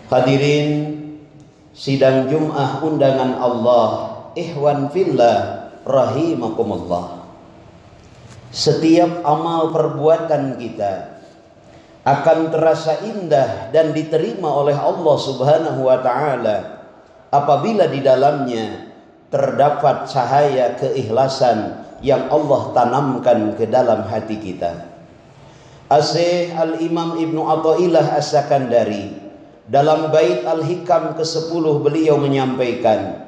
Hadirin sidang Jum'ah undangan Allah, ikhwan fillah rahimakumullah. Setiap amal perbuatan kita akan terasa indah dan diterima oleh Allah Subhanahu wa taala apabila di dalamnya terdapat cahaya keikhlasan yang Allah tanamkan ke dalam hati kita. Asy Al-Imam Ibnu Athaillah As-Sakandari dalam bait Al-Hikam ke-10 beliau menyampaikan,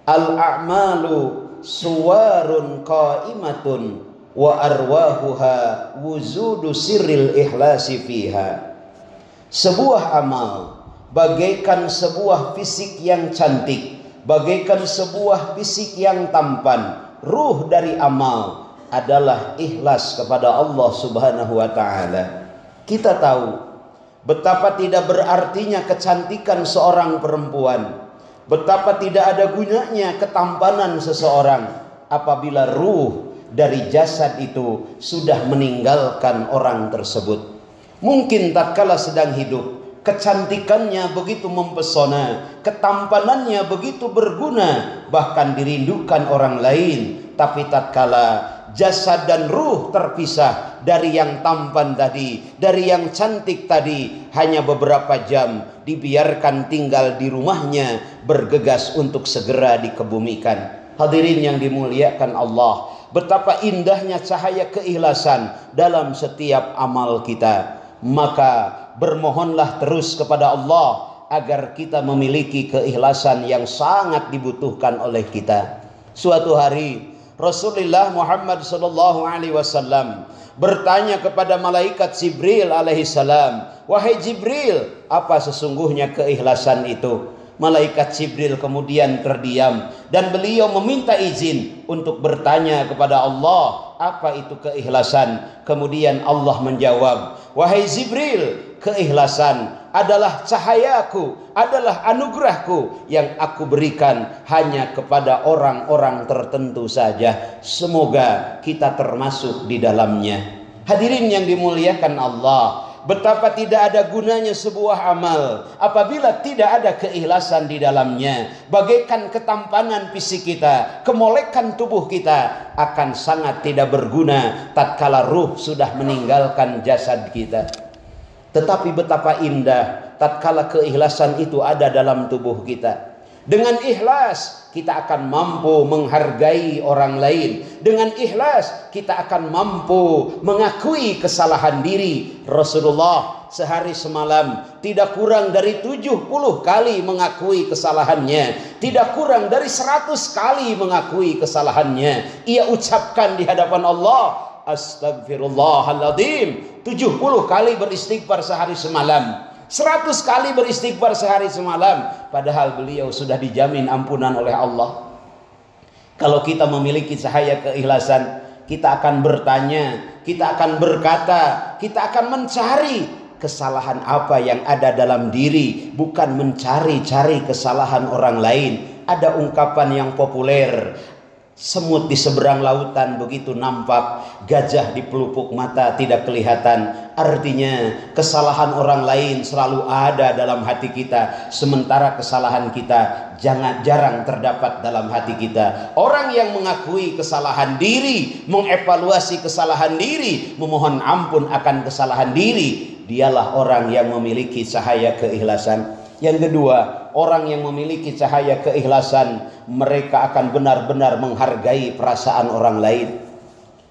al-a'malu suwarun qa'imatun wa arwahuha wujudu sirril ikhlasi fiha. Sebuah amal bagaikan sebuah fisik yang cantik, bagaikan sebuah fisik yang tampan. Ruh dari amal adalah ikhlas kepada Allah Subhanahu wa taala. Kita tahu betapa tidak berartinya kecantikan seorang perempuan, betapa tidak ada gunanya ketampanan seseorang apabila ruh dari jasad itu sudah meninggalkan orang tersebut. Mungkin tatkala sedang hidup kecantikannya begitu mempesona, ketampanannya begitu berguna, bahkan dirindukan orang lain. Tapi tatkala jasad dan ruh terpisah dari yang tampan tadi, dari yang cantik tadi, hanya beberapa jam dibiarkan tinggal di rumahnya, bergegas untuk segera dikebumikan. Hadirin yang dimuliakan Allah, betapa indahnya cahaya keikhlasan dalam setiap amal kita. Maka bermohonlah terus kepada Allah agar kita memiliki keikhlasan yang sangat dibutuhkan oleh kita. Suatu hari Rasulullah Muhammad sallallahu alaihi wasallam bertanya kepada malaikat Jibril alaihi salam, "Wahai Jibril, apa sesungguhnya keikhlasan itu?" Malaikat Jibril kemudian terdiam dan beliau meminta izin untuk bertanya kepada Allah, apa itu keikhlasan? Kemudian Allah menjawab, "Wahai Jibril, keikhlasan adalah cahayaku, adalah anugerahku yang aku berikan hanya kepada orang-orang tertentu saja. Semoga kita termasuk di dalamnya." Hadirin yang dimuliakan Allah, betapa tidak ada gunanya sebuah amal apabila tidak ada keikhlasan di dalamnya. Bagaikan ketampanan fisik kita, kemolekan tubuh kita akan sangat tidak berguna tatkala ruh sudah meninggalkan jasad kita. Tetapi betapa indah tatkala keikhlasan itu ada dalam tubuh kita. Dengan ikhlas kita akan mampu menghargai orang lain. Dengan ikhlas kita akan mampu mengakui kesalahan diri. Rasulullah sehari semalam tidak kurang dari 70 kali mengakui kesalahannya, tidak kurang dari 100 kali mengakui kesalahannya. Ia ucapkan di hadapan Allah, astagfirullahaladzim, 70 kali beristighfar sehari semalam, 100 kali beristighfar sehari semalam, padahal beliau sudah dijamin ampunan oleh Allah. Kalau kita memiliki cahaya keikhlasan, kita akan bertanya, kita akan berkata, kita akan mencari kesalahan apa yang ada dalam diri, bukan mencari-cari kesalahan orang lain. Ada ungkapan yang populer, semut di seberang lautan begitu nampak, gajah di pelupuk mata tidak kelihatan. Artinya kesalahan orang lain selalu ada dalam hati kita, sementara kesalahan kita jarang terdapat dalam hati kita. Orang yang mengakui kesalahan diri, mengevaluasi kesalahan diri, memohon ampun akan kesalahan diri, dialah orang yang memiliki cahaya keikhlasan. Yang kedua, orang yang memiliki cahaya keikhlasan, mereka akan benar-benar menghargai perasaan orang lain.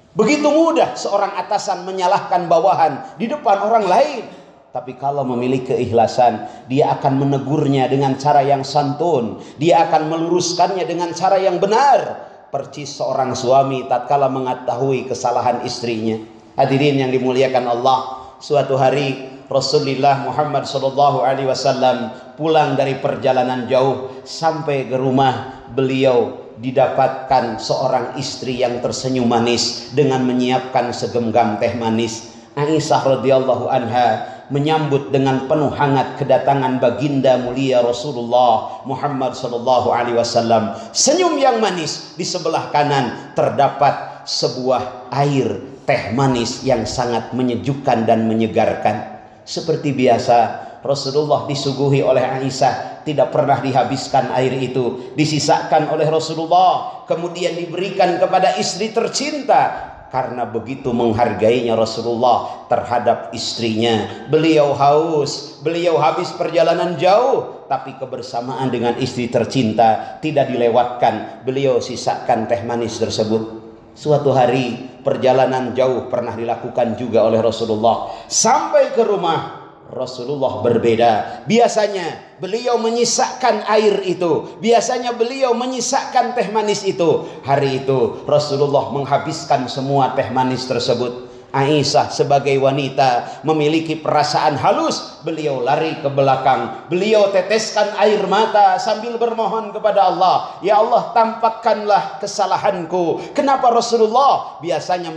Begitu mudah seorang atasan menyalahkan bawahan di depan orang lain. Tapi kalau memiliki keikhlasan, dia akan menegurnya dengan cara yang santun. Dia akan meluruskannya dengan cara yang benar. Percis seorang suami tatkala mengetahui kesalahan istrinya. Hadirin yang dimuliakan Allah, suatu hari Rasulullah Muhammad sallallahu alaihi wasallam pulang dari perjalanan jauh, sampai ke rumah beliau didapatkan seorang istri yang tersenyum manis dengan menyiapkan segenggam teh manis. Aisyah radhiyallahu anha menyambut dengan penuh hangat kedatangan baginda mulia Rasulullah Muhammad sallallahu alaihi wasallam. Senyum yang manis, di sebelah kanan terdapat sebuah air teh manis yang sangat menyejukkan dan menyegarkan. Seperti biasa Rasulullah disuguhi oleh Aisyah, tidak pernah dihabiskan air itu, disisakan oleh Rasulullah, kemudian diberikan kepada istri tercinta. Karena begitu menghargainya Rasulullah terhadap istrinya. Beliau haus, beliau habis perjalanan jauh, tapi kebersamaan dengan istri tercinta tidak dilewatkan. Beliau sisakan teh manis tersebut. Suatu hari perjalanan jauh pernah dilakukan juga oleh Rasulullah. Sampai ke rumah, Rasulullah berbeda. Biasanya beliau menyisakan air itu, biasanya beliau menyisakan teh manis itu. Hari itu Rasulullah menghabiskan semua teh manis tersebut. Aisyah sebagai wanita memiliki perasaan halus. Beliau lari ke belakang, beliau teteskan air mata sambil bermohon kepada Allah, ya Allah, tampakkanlah kesalahanku. Kenapa Rasulullah biasanya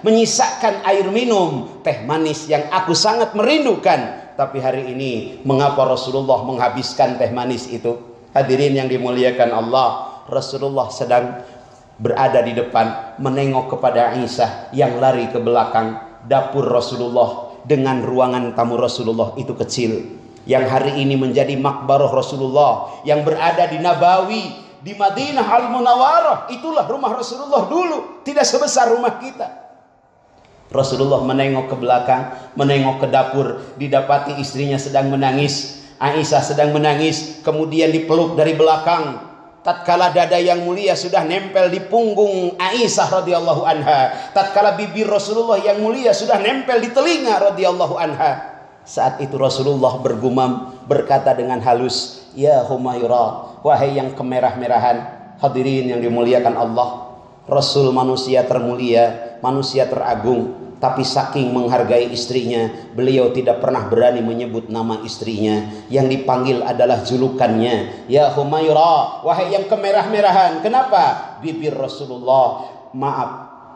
menyisakan air minum, teh manis yang aku sangat merindukan, tapi hari ini mengapa Rasulullah menghabiskan teh manis itu? Hadirin yang dimuliakan Allah, Rasulullah sedang berada di depan, menengok kepada Aisyah yang lari ke belakang. Dapur Rasulullah dengan ruangan tamu Rasulullah itu kecil, yang hari ini menjadi makbarah Rasulullah, yang berada di Nabawi, di Madinah Al-Munawwarah. Itulah rumah Rasulullah dulu, tidak sebesar rumah kita. Rasulullah menengok ke belakang, menengok ke dapur, didapati istrinya sedang menangis. Aisyah sedang menangis, kemudian dipeluk dari belakang. Tatkala dada yang mulia sudah nempel di punggung Aisyah radhiyallahu anha, tatkala bibir Rasulullah yang mulia sudah nempel di telinga radhiyallahu anha, saat itu Rasulullah bergumam, berkata dengan halus, ya Humairah, wahai yang kemerah-merahan. Hadirin yang dimuliakan Allah, Rasul manusia termulia, manusia teragung, tapi saking menghargai istrinya, beliau tidak pernah berani menyebut nama istrinya. Yang dipanggil adalah julukannya, ya Humairah, wahai yang kemerah-merahan. Kenapa? Bibir Rasulullah,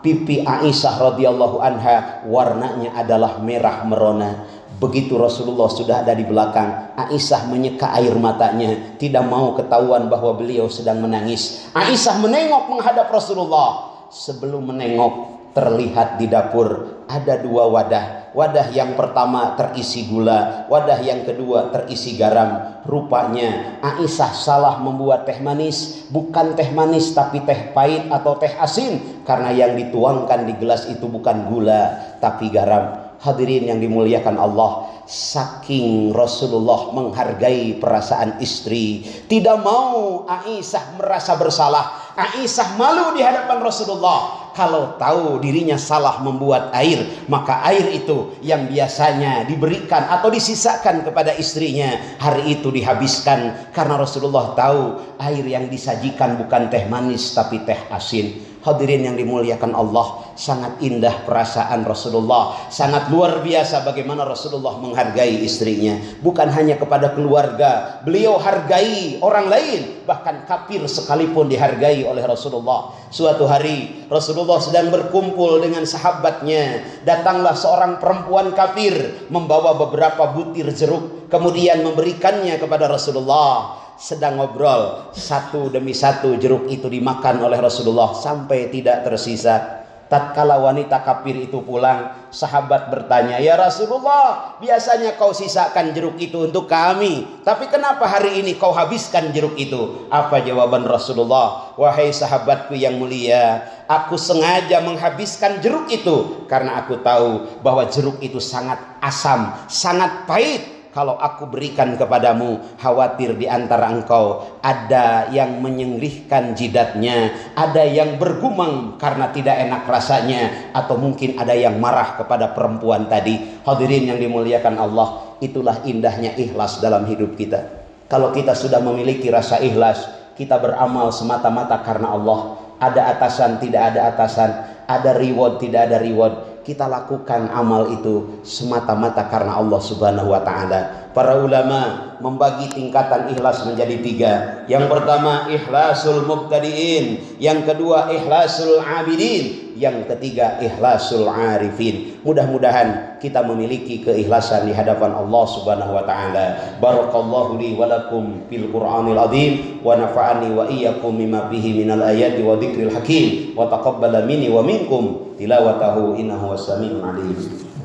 pipi Aisyah radhiyallahu anha warnanya adalah merah merona. Begitu Rasulullah sudah ada di belakang, Aisyah menyeka air matanya, tidak mau ketahuan bahwa beliau sedang menangis. Aisyah menengok menghadap Rasulullah. Sebelum menengok, terlihat di dapur ada dua wadah. Wadah yang pertama terisi gula, wadah yang kedua terisi garam. Rupanya Aisyah salah membuat teh manis, bukan teh manis tapi teh pahit atau teh asin, karena yang dituangkan di gelas itu bukan gula tapi garam. Hadirin yang dimuliakan Allah, saking Rasulullah menghargai perasaan istri, tidak mau Aisyah merasa bersalah. Aisyah malu di hadapan Rasulullah. Kalau tahu dirinya salah membuat air, maka air itu yang biasanya diberikan atau disisakan kepada istrinya, hari itu dihabiskan. Karena Rasulullah tahu air yang disajikan bukan teh manis tapi teh asin. Hadirin yang dimuliakan Allah, sangat indah perasaan Rasulullah, sangat luar biasa bagaimana Rasulullah menghargai istrinya. Bukan hanya kepada keluarga, beliau hargai orang lain, bahkan kafir sekalipun dihargai oleh Rasulullah. Suatu hari Rasulullah sedang berkumpul dengan sahabatnya, datanglah seorang perempuan kafir membawa beberapa butir jeruk, kemudian memberikannya kepada Rasulullah. Sedang ngobrol, satu demi satu jeruk itu dimakan oleh Rasulullah sampai tidak tersisa. Tatkala wanita kafir itu pulang, sahabat bertanya, ya Rasulullah, biasanya kau sisakan jeruk itu untuk kami, tapi kenapa hari ini kau habiskan jeruk itu? Apa jawaban Rasulullah? Wahai sahabatku yang mulia, aku sengaja menghabiskan jeruk itu karena aku tahu bahwa jeruk itu sangat asam, sangat pahit. Kalau aku berikan kepadamu, khawatir di antara engkau ada yang menyenglihkan jidatnya, ada yang bergumam karena tidak enak rasanya, atau mungkin ada yang marah kepada perempuan tadi. Hadirin yang dimuliakan Allah, itulah indahnya ikhlas dalam hidup kita. Kalau kita sudah memiliki rasa ikhlas, kita beramal semata-mata karena Allah. Ada atasan, tidak ada atasan, ada reward, tidak ada reward. Kita lakukan amal itu semata-mata karena Allah Subhanahu wa ta'ala. Para ulama membagi tingkatan ikhlas menjadi tiga. Yang pertama ikhlasul mubtadiin, yang kedua ikhlasul abidin, yang ketiga ikhlasul arifin. Mudah-mudahan kita memiliki keikhlasan di hadapan Allah Subhanahu wa ta'ala. Barakallahu li wa lakum fil Qur'anil azim, wa nafa'ani wa iyyakum mimma fihi minal ayati wa dzikril hakim, wa taqabbala minni wa minkum tilawatahu innahu was-sami'ul 'alim.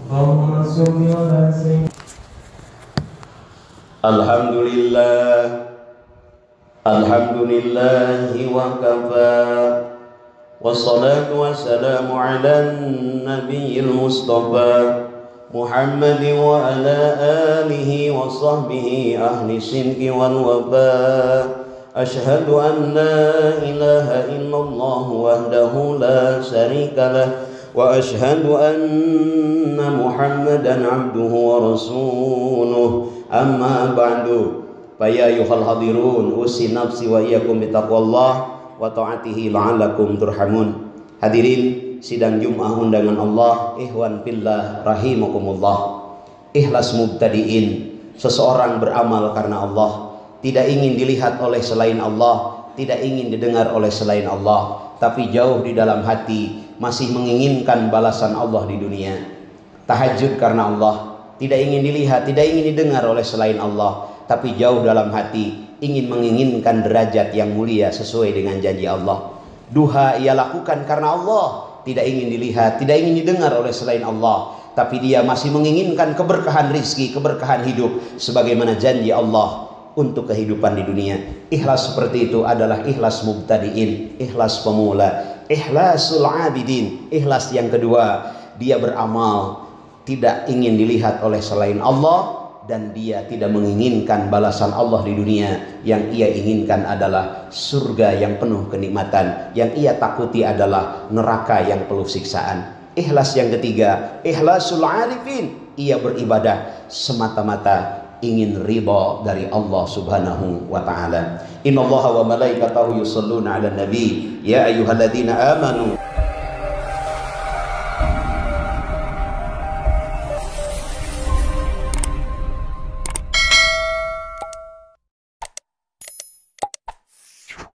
Allahumma shalli ala sayyidina Alhamdulillah, alhamdulillahi wa kafa, wassalatu wassalamu ala nabiyil mustafa Muhammad wa ala alihi wa sahbihi ahli sinki wal wafa. Ashhadu an la ilaha illallah wahdahu la syarika lah, wa ashhadu anna Muhammadan abduhu wa rasuluh. Amma ba'du, fa ya ayyuhal hadirun, usi nafsi wa iyyakum bitaqwallah wa ta'atihi la'allakum turhamun. Hadirin sidang Jumat undangan Allah, ikhwan fillah rahimakumullah. Ikhlas mubtadiin, seseorang beramal karena Allah, tidak ingin dilihat oleh selain Allah, tidak ingin didengar oleh selain Allah, tapi jauh di dalam hati masih menginginkan balasan Allah di dunia. Tahajud karena Allah, tidak ingin dilihat, tidak ingin didengar oleh selain Allah, tapi jauh dalam hati ingin menginginkan derajat yang mulia sesuai dengan janji Allah. Duha ia lakukan karena Allah, tidak ingin dilihat, tidak ingin didengar oleh selain Allah, tapi dia masih menginginkan keberkahan rizki, keberkahan hidup sebagaimana janji Allah untuk kehidupan di dunia. Ikhlas seperti itu adalah ikhlas mubtadiin, ikhlas pemula, ikhlasul abidin. Ikhlas yang kedua, dia beramal tidak ingin dilihat oleh selain Allah, dan dia tidak menginginkan balasan Allah di dunia. Yang ia inginkan adalah surga yang penuh kenikmatan, yang ia takuti adalah neraka yang penuh siksaan. Ikhlas yang ketiga, ikhlasul arifin, ia beribadah semata-mata ingin ridha dari Allah Subhanahu wa taala. Innallaha wa malaikatahu yusholluna 'alan nabi ya ayyuhalladzina amanu